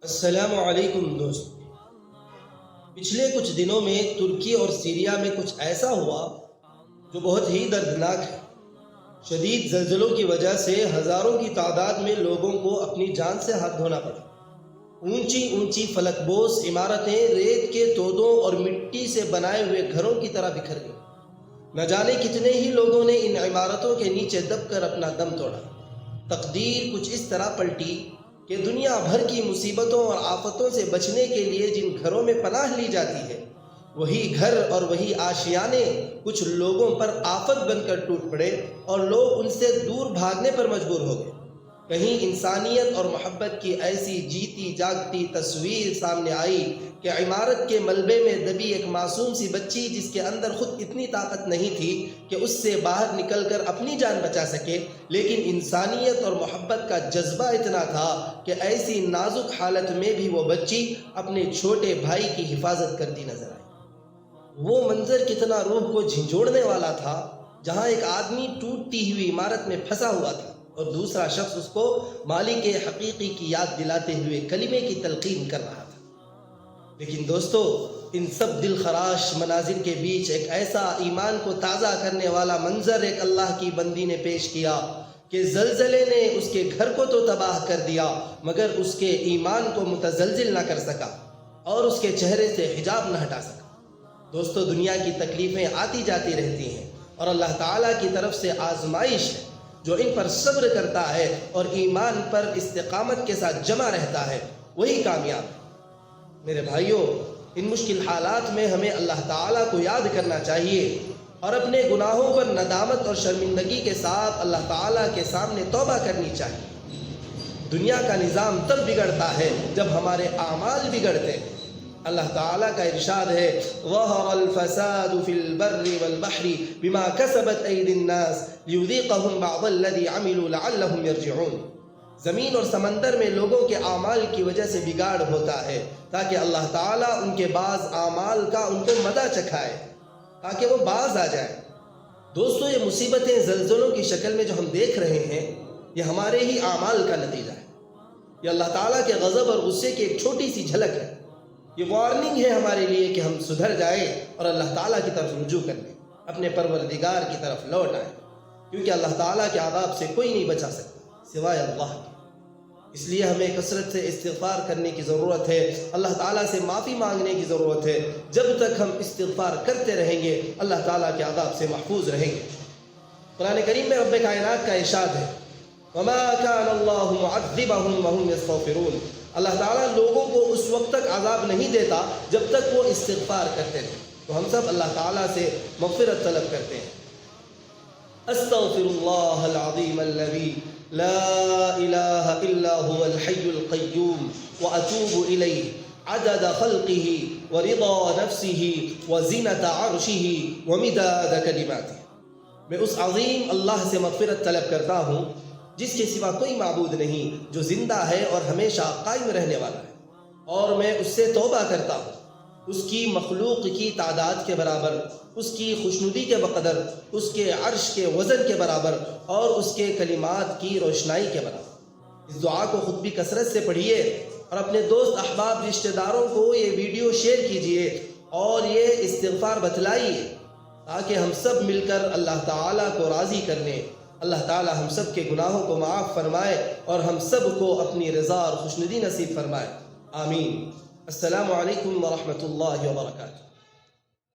السلام علیکم دوست۔ پچھلے کچھ دنوں میں ترکی اور سیریا میں کچھ ایسا ہوا جو بہت ہی دردناک ہے۔ شدید زلزلوں کی وجہ سے ہزاروں کی تعداد میں لوگوں کو اپنی جان سے ہاتھ دھونا پڑا۔ اونچی اونچی فلک بوس عمارتیں ریت کے تودوں اور مٹی سے بنائے ہوئے گھروں کی طرح بکھر گئیں۔ نہ جانے کتنے ہی لوگوں نے ان عمارتوں کے نیچے دب کر اپنا دم توڑا۔ تقدیر کچھ اس طرح پلٹی کہ دنیا بھر کی مصیبتوں اور آفتوں سے بچنے کے لیے جن گھروں میں پناہ لی جاتی ہے، وہی گھر اور وہی آشیانے کچھ لوگوں پر آفت بن کر ٹوٹ پڑے اور لوگ ان سے دور بھاگنے پر مجبور ہو گئے۔ کہیں انسانیت اور محبت کی ایسی جیتی جاگتی تصویر سامنے آئی کہ عمارت کے ملبے میں دبی ایک معصوم سی بچی، جس کے اندر خود اتنی طاقت نہیں تھی کہ اس سے باہر نکل کر اپنی جان بچا سکے، لیکن انسانیت اور محبت کا جذبہ اتنا تھا کہ ایسی نازک حالت میں بھی وہ بچی اپنے چھوٹے بھائی کی حفاظت کرتی نظر آئی۔ وہ منظر کتنا روح کو جھنجھوڑنے والا تھا، جہاں ایک آدمی ٹوٹتی ہوئی عمارت میں پھنسا ہوا تھا اور دوسرا شخص اس کو مالک حقیقی کی یاد دلاتے ہوئے کلمے کی تلقین کر رہا تھا۔ لیکن دوستو، ان سب دل خراش مناظر کے بیچ ایک ایسا ایمان کو تازہ کرنے والا منظر ایک اللہ کی بندی نے پیش کیا کہ زلزلے نے اس کے گھر کو تو تباہ کر دیا، مگر اس کے ایمان کو متزلزل نہ کر سکا اور اس کے چہرے سے حجاب نہ ہٹا سکا۔ دوستو، دنیا کی تکلیفیں آتی جاتی رہتی ہیں اور اللہ تعالیٰ کی طرف سے آزمائش ہے۔ جو ان پر صبر کرتا ہے اور ایمان پر استقامت کے ساتھ جمع رہتا ہے، وہی کامیاب ہے۔ میرے بھائیوں، ان مشکل حالات میں ہمیں اللہ تعالیٰ کو یاد کرنا چاہیے اور اپنے گناہوں پر ندامت اور شرمندگی کے ساتھ اللہ تعالیٰ کے سامنے توبہ کرنی چاہیے۔ دنیا کا نظام تب بگڑتا ہے جب ہمارے اعمال بگڑتے ہیں۔ اللہ تعالیٰ کا ارشاد ہے، ظَهَرَ الْفَسَادُ فِي الْبَرِّ وَالْبَحْرِ بِمَا كَسَبَتْ أَيْدِي النَّاسِ لِيُذِيقَهُمْ بَعْضَ الَّذِي عَمِلُوا لَعَلَّهُمْ يَرْجِعُونَ۔ زمین اور سمندر میں لوگوں کے اعمال کی وجہ سے بگاڑ ہوتا ہے تاکہ اللہ تعالیٰ ان کے بعض اعمال کا ان کو مزہ چکھائے، تاکہ وہ باز آ جائیں۔ دوستو، یہ مصیبتیں زلزلوں کی شکل میں جو ہم دیکھ رہے ہیں، یہ ہمارے ہی اعمال کا نتیجہ ہے۔ یہ اللہ تعالیٰ کے غضب اور غصے کی ایک چھوٹی سی جھلک ہے۔ یہ وارننگ ہے ہمارے لیے کہ ہم سدھر جائیں اور اللہ تعالیٰ کی طرف رجوع کر لیں، اپنے پروردگار کی طرف لوٹ آئیں، کیونکہ اللہ تعالیٰ کے عذاب سے کوئی نہیں بچا سکتا سوائے اللہ کے۔ اس لیے ہمیں کثرت سے استغفار کرنے کی ضرورت ہے، اللہ تعالیٰ سے معافی مانگنے کی ضرورت ہے۔ جب تک ہم استغفار کرتے رہیں گے، اللہ تعالیٰ کے عذاب سے محفوظ رہیں گے۔ قرآن کریم میں رب کائنات کا ارشاد ہے، وَمَا كَانَ اللَّهُ مُعَذِّبَهُمْ وَهُمْ يَسْتَغْفِرُونَ۔ اللہ تعالیٰ لوگوں کو اس وقت تک عذاب نہیں دیتا جب تک وہ استغفار کرتے ہیں۔ تو ہم سب اللہ تعالیٰ سے مغفرت طلب کرتے ہیں۔ استغفر اللہ العظیم الذی لا الہ الا هو الحی القیوم واتوب الیہ عدد خلقہ ورضا نفسہ وزنۃ عرشہ ومداد کلماتہ۔ میں اس عظیم اللہ سے مغفرت طلب کرتا ہوں جس کے سوا کوئی معبود نہیں، جو زندہ ہے اور ہمیشہ قائم رہنے والا ہے، اور میں اس سے توبہ کرتا ہوں اس کی مخلوق کی تعداد کے برابر، اس کی خوشنودی کے بقدر، اس کے عرش کے وزن کے برابر اور اس کے کلمات کی روشنائی کے برابر۔ اس دعا کو خود بھی کثرت سے پڑھیے اور اپنے دوست احباب رشتہ داروں کو یہ ویڈیو شیئر کیجیے اور یہ استغفار بتلائیے، تاکہ ہم سب مل کر اللہ تعالیٰ کو راضی کر لیں۔ اللہ تعالیٰ ہم سب کے گناہوں کو معاف فرمائے اور ہم سب کو اپنی رضا اور خوشنودی نصیب فرمائے، آمین۔ السلام علیکم ورحمۃ اللہ وبرکاتہ۔